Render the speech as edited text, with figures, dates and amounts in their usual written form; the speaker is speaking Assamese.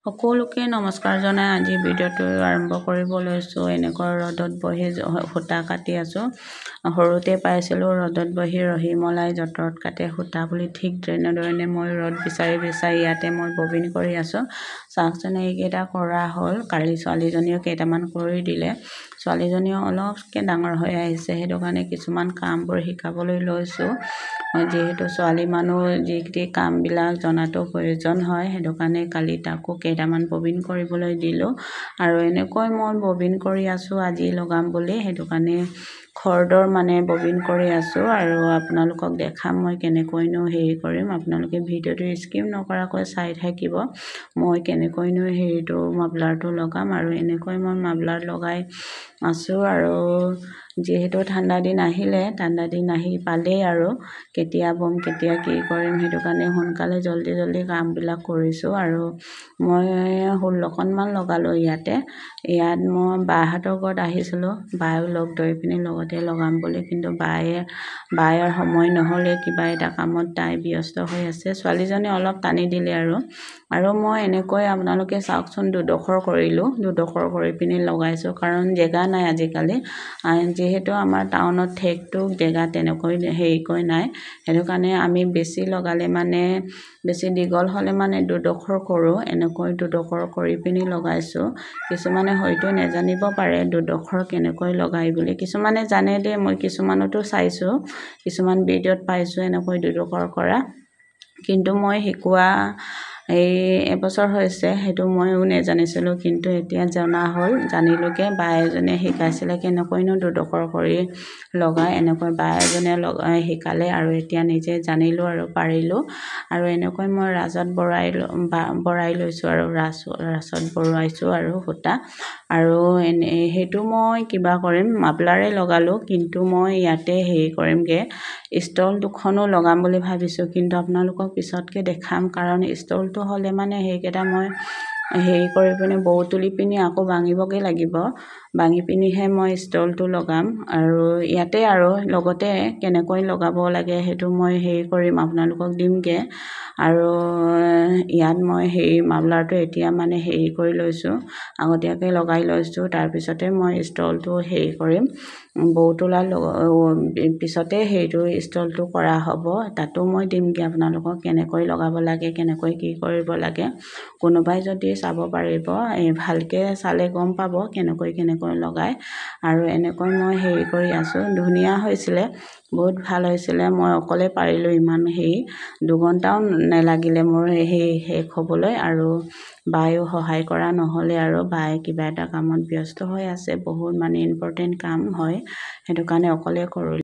সকলোকে নমস্কাৰ জনাই আজি ভিডিঅ'টো আৰম্ভ কৰিব লৈছোঁ। এনেকৈ ৰ'দত বহি সূতা কাটি আছোঁ। সৰুতে পাইছিলোঁ ৰ'দত বহি ৰহিমলাই যঁতৰত কাটে সূতা বুলি, ঠিক তেনেধৰণে মই ৰ'দ বিচাৰি ইয়াতে মই ববিন কৰি আছোঁ। চাওকচোন, এইকেইটা কৰা হ'ল। কালি ছোৱালীজনীও কেইটামান কৰি দিলে। ছোৱালীজনীও অলপকৈ ডাঙৰ হৈ আহিছে, সেইটো কাৰণে কিছুমান কামবোৰ শিকাবলৈ লৈছোঁ। যিহেতু ছোৱালী মানুহ যিখিনি কামবিলাক জনাটো প্ৰয়োজন হয়, সেইটো কাৰণে কালি তাকো কেইটামান ববিন কৰিবলৈ দিলোঁ। আৰু এনেকৈ মই ববিন কৰি আছোঁ আজি লগাম বুলি, সেইটো কাৰণে খৰদৰ ববিন কৰি আছোঁ। আৰু আপোনালোকক দেখাম মই কেনেকৈনো হেৰি কৰিম। আপোনালোকে ভিডিঅ'টো স্কিপ নকৰাকৈ চাই থাকিব, মই কেনেকৈনো মাফলাৰটো লগাম। আৰু এনেকৈ মই মাফলাৰ লগাই আছোঁ। আৰু যিহেতু ঠাণ্ডা দিন আহি পালেই আৰু কেতিয়া বম কেতিয়া কি কৰিম, সেইটো কাৰণে সোনকালে জল্দি কামবিলাক কৰিছোঁ। আৰু মই 16খনমান লগালোঁ ইয়াত মই বাহঁতৰ ঘৰত আহিছিলোঁ। বায়ো লগ ধৰি পিনি লগতে লগাম বুলি, কিন্তু বায়ৰ সময় নহ'লে, কিবা এটা কামত তাই ব্যস্ত হৈ আছে। ছোৱালীজনী অলপ টানি দিলে আৰু মই এনেকৈ আপোনালোকে চাওকচোন, দুডোখৰ কৰিলোঁ, দুডোখৰ কৰি পিনি লগাইছোঁ। কাৰণ জেগা নাই আজিকালি, যিহেতু আমাৰ টাউনত ঠেকটো জেগা তেনেকৈ হেৰিকৈ নাই, সেইটো কাৰণে আমি বেছি লগালে বেছি দীঘল হ'লে দুডোখৰ কৰোঁ। এনেকৈ দুডোখৰ কৰি পিনি লগাইছোঁ। কিছুমানে হয়তো নেজানিব পাৰে দুডোখৰ কেনেকৈ লগাই বুলি, কিছুমানে জানে দেই, মই কিছুমানতো চাইছোঁ, কিছুমান ভিডিঅ'ত পাইছোঁ এনেকৈ দুডোখৰ কৰা। কিন্তু মই শিকোৱা এবছৰ হৈছে, সেইটো ময়ো নেজানিছিলোঁ, কিন্তু এতিয়া জনা হ'ল, জানিলোঁগৈ। বা এজনীয়ে শিকাইছিলে কেনেকৈনো দুডোখৰ কৰি লগাই, এনেকৈ বা এজনীয়ে শিকালে আৰু এতিয়া নিজে জানিলোঁ আৰু পাৰিলোঁ। আৰু এনেকৈ মই ৰাজত বৰাই লৈছোঁ আৰু ৰাছত বৰুৱাইছোঁ আৰু সূতা। আৰু সেইটো মই কিবা কৰিম, মাফলাৰে লগালোঁ, কিন্তু মই ইয়াতে হেৰি কৰিমগৈ, ষ্টল দুখনো লগাম বুলি ভাবিছোঁ। কিন্তু আপোনালোকক পিছতকৈ দেখাম, কাৰণ ষ্টলটো হ'লে সেইকেইটা মই হেৰি কৰি পিনি বৌ তুলি পিনি আকৌ ভাঙিবগৈ লাগিব, ভাঙি পিনিহে মই ষ্টলটো লগাম। আৰু ইয়াতে আৰু লগতে কেনেকৈ লগাব লাগে সেইটো মই হেৰি কৰিম, আপোনালোকক দিমগৈ। আৰু ইয়াত মই মাফলাৰটো এতিয়া হেৰি কৰি লৈছোঁ, আগতীয়াকৈ লগাই লৈছোঁ। তাৰপিছতে মই ষ্টলটো হেৰি কৰিম, বৌ তোলাৰ পিছতে ষ্টলটো কৰা হ'ব। তাতো মই দিমগৈ আপোনালোকক কেনেকৈ লগাব লাগে, কেনেকৈ কি কৰিব লাগে। কোনোবাই যদি চাব পাৰিব, ভালকৈ চালে গম পাব কেনেকৈ লগায়। আৰু এনেকৈ মই হেৰি কৰি আছোঁ। ধুনীয়া হৈছিলে, বহুত ভাল হৈছিলে। মই অকলে পাৰিলোঁ, ইমান দুঘণ্টাও নেলাগিলে মোৰ শেষ হ'বলৈ। আৰু বায়ো সহায় কৰা নহ'লে, আৰু বায়ে কিবা এটা কামত ব্যস্ত হৈ আছে, বহুত ইম্পৰ্টেণ্ট কাম হয়, সেইটো কাৰণে অকলে কৰোঁ।